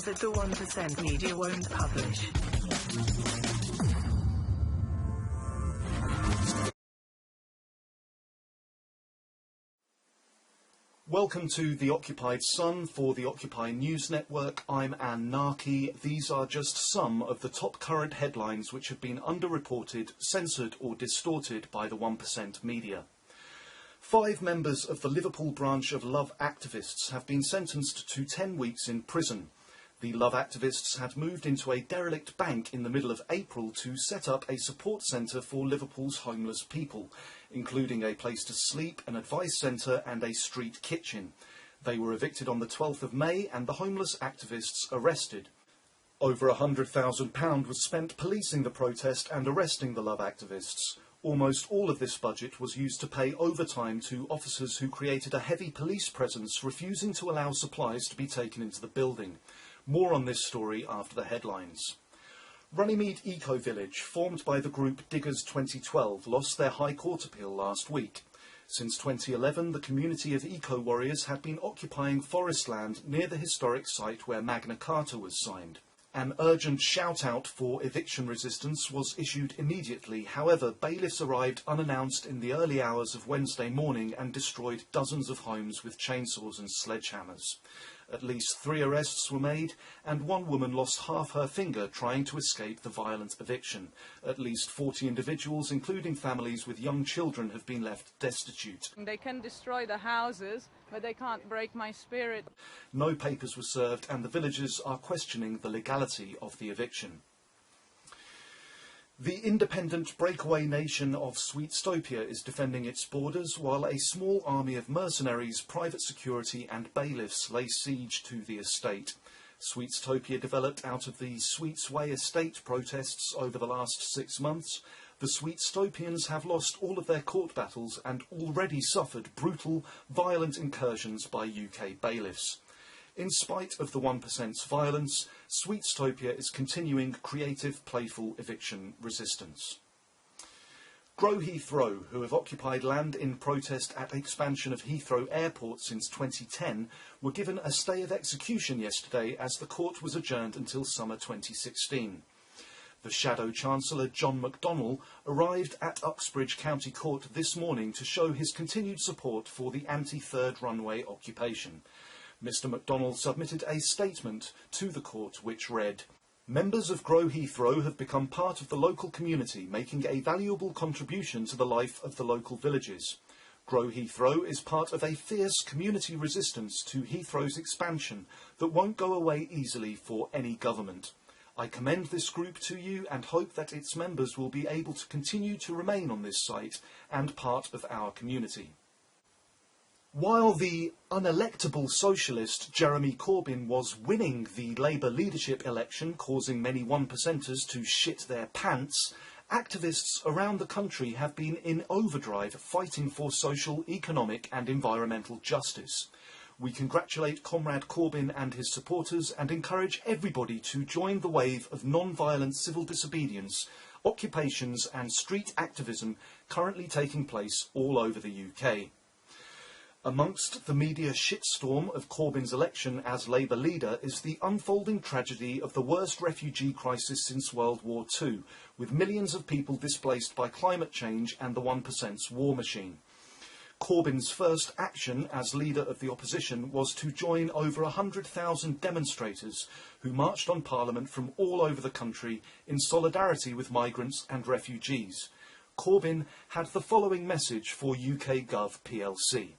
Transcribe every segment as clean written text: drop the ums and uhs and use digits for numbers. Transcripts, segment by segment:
that the 1% media won't publish. Welcome to the Occupied Sun for the Occupy News Network. I'm Narkeh. These are just some of the top current headlines which have been underreported, censored or distorted by the 1% media. 5 members of the Liverpool branch of Love Activists have been sentenced to 10 weeks in prison. The Love Activists had moved into a derelict bank in the middle of April to set up a support centre for Liverpool's homeless people, including a place to sleep, an advice centre and a street kitchen. They were evicted on the 12th of May and the homeless activists arrested. Over £100,000 was spent policing the protest and arresting the Love Activists. Almost all of this budget was used to pay overtime to officers who created a heavy police presence, refusing to allow supplies to be taken into the building. More on this story after the headlines. Runnymede Eco Village, formed by the group Diggers 2012, lost their High Court appeal last week. Since 2011, the community of eco-warriors had been occupying forest land near the historic site where Magna Carta was signed. An urgent shout-out for eviction resistance was issued immediately. However, bailiffs arrived unannounced in the early hours of Wednesday morning and destroyed dozens of homes with chainsaws and sledgehammers. At least 3 arrests were made, and 1 woman lost half her finger trying to escape the violent eviction. At least 40 individuals, including families with young children, have been left destitute. They can destroy the houses, but they can't break my spirit. No papers were served, and the villagers are questioning the legality of the eviction. The independent breakaway nation of Sweetstopia is defending its borders, while a small army of mercenaries, private security and bailiffs lay siege to the estate. Sweetstopia developed out of the Sweets Way estate protests over the last 6 months. The Sweetstopians have lost all of their court battles and already suffered brutal, violent incursions by UK bailiffs. In spite of the 1%'s violence, Sweetstopia is continuing creative, playful eviction resistance. Grow Heathrow, who have occupied land in protest at expansion of Heathrow Airport since 2010, were given a stay of execution yesterday as the court was adjourned until summer 2016. The Shadow Chancellor, John McDonnell, arrived at Uxbridge County Court this morning to show his continued support for the anti-third runway occupation. Mr McDonnell submitted a statement to the court which read, "Members of Grow Heathrow have become part of the local community, making a valuable contribution to the life of the local villages. Grow Heathrow is part of a fierce community resistance to Heathrow's expansion that won't go away easily for any government. I commend this group to you and hope that its members will be able to continue to remain on this site and part of our community." While the unelectable socialist Jeremy Corbyn was winning the Labour leadership election, causing many 1%ers to shit their pants, activists around the country have been in overdrive fighting for social, economic and environmental justice. We congratulate Comrade Corbyn and his supporters and encourage everybody to join the wave of non-violent civil disobedience, occupations and street activism currently taking place all over the UK. Amongst the media shitstorm of Corbyn's election as Labour leader is the unfolding tragedy of the worst refugee crisis since World War II, with millions of people displaced by climate change and the 1%'s war machine. Corbyn's first action as leader of the opposition was to join over 100,000 demonstrators who marched on Parliament from all over the country in solidarity with migrants and refugees. Corbyn had the following message for UK Gov plc.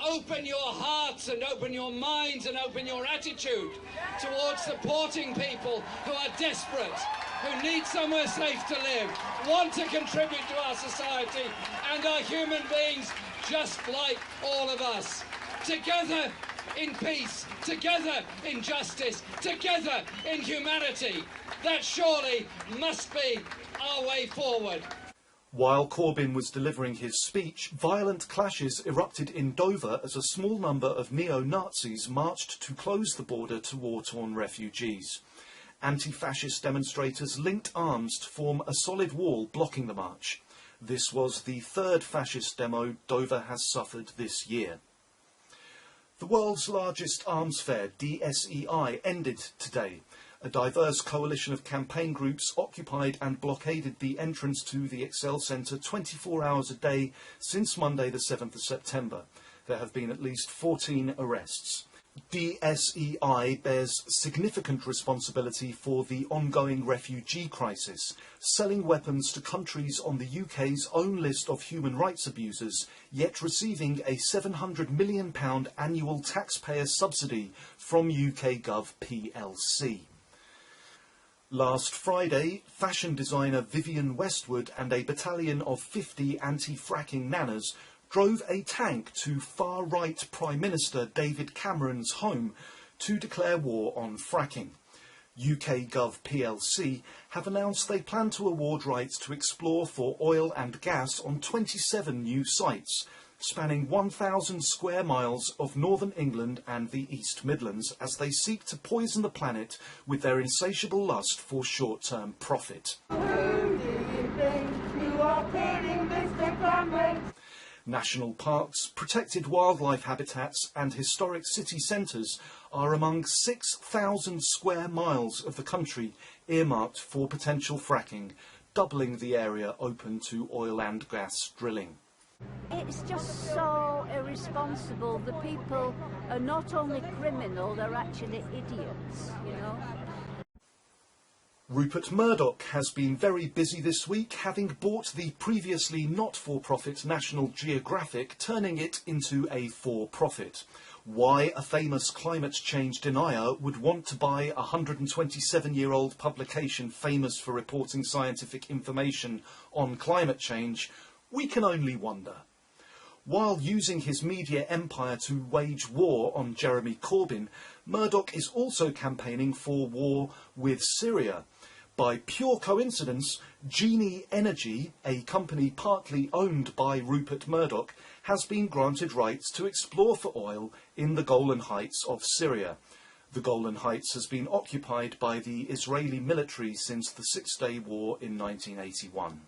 Open your hearts and open your minds and open your attitude towards supporting people who are desperate, who need somewhere safe to live, want to contribute to our society and are human beings just like all of us. Together in peace, together in justice, together in humanity. That surely must be our way forward. While Corbyn was delivering his speech, violent clashes erupted in Dover as a small number of neo-Nazis marched to close the border to war-torn refugees. Anti-fascist demonstrators linked arms to form a solid wall blocking the march. This was the third fascist demo Dover has suffered this year. The world's largest arms fair, DSEI, ended today. A diverse coalition of campaign groups occupied and blockaded the entrance to the Excel Centre 24 hours a day since Monday the 7th of September. There have been at least 14 arrests. DSEI bears significant responsibility for the ongoing refugee crisis, selling weapons to countries on the UK's own list of human rights abusers, yet receiving a £700 million annual taxpayer subsidy from UK Gov plc. Last Friday, fashion designer Vivienne Westwood and a battalion of 50 anti-fracking nanas drove a tank to far-right Prime Minister David Cameron's home to declare war on fracking. UK Gov plc have announced they plan to award rights to explore for oil and gas on 27 new sites, spanning 1,000 square miles of northern England and the East Midlands, as they seek to poison the planet with their insatiable lust for short-term profit. Who do you think you are kidding, Mr. Cameron? National parks, protected wildlife habitats and historic city centres are among 6,000 square miles of the country earmarked for potential fracking, doubling the area open to oil and gas drilling. It's just so irresponsible. The people are not only criminal, they're actually idiots, you know. Rupert Murdoch has been very busy this week, having bought the previously not-for-profit National Geographic, turning it into a for-profit. Why a famous climate change denier would want to buy a 127-year-old publication famous for reporting scientific information on climate change, we can only wonder. While using his media empire to wage war on Jeremy Corbyn, Murdoch is also campaigning for war with Syria. By pure coincidence, Genie Energy, a company partly owned by Rupert Murdoch, has been granted rights to explore for oil in the Golan Heights of Syria. The Golan Heights has been occupied by the Israeli military since the Six-Day War in 1981.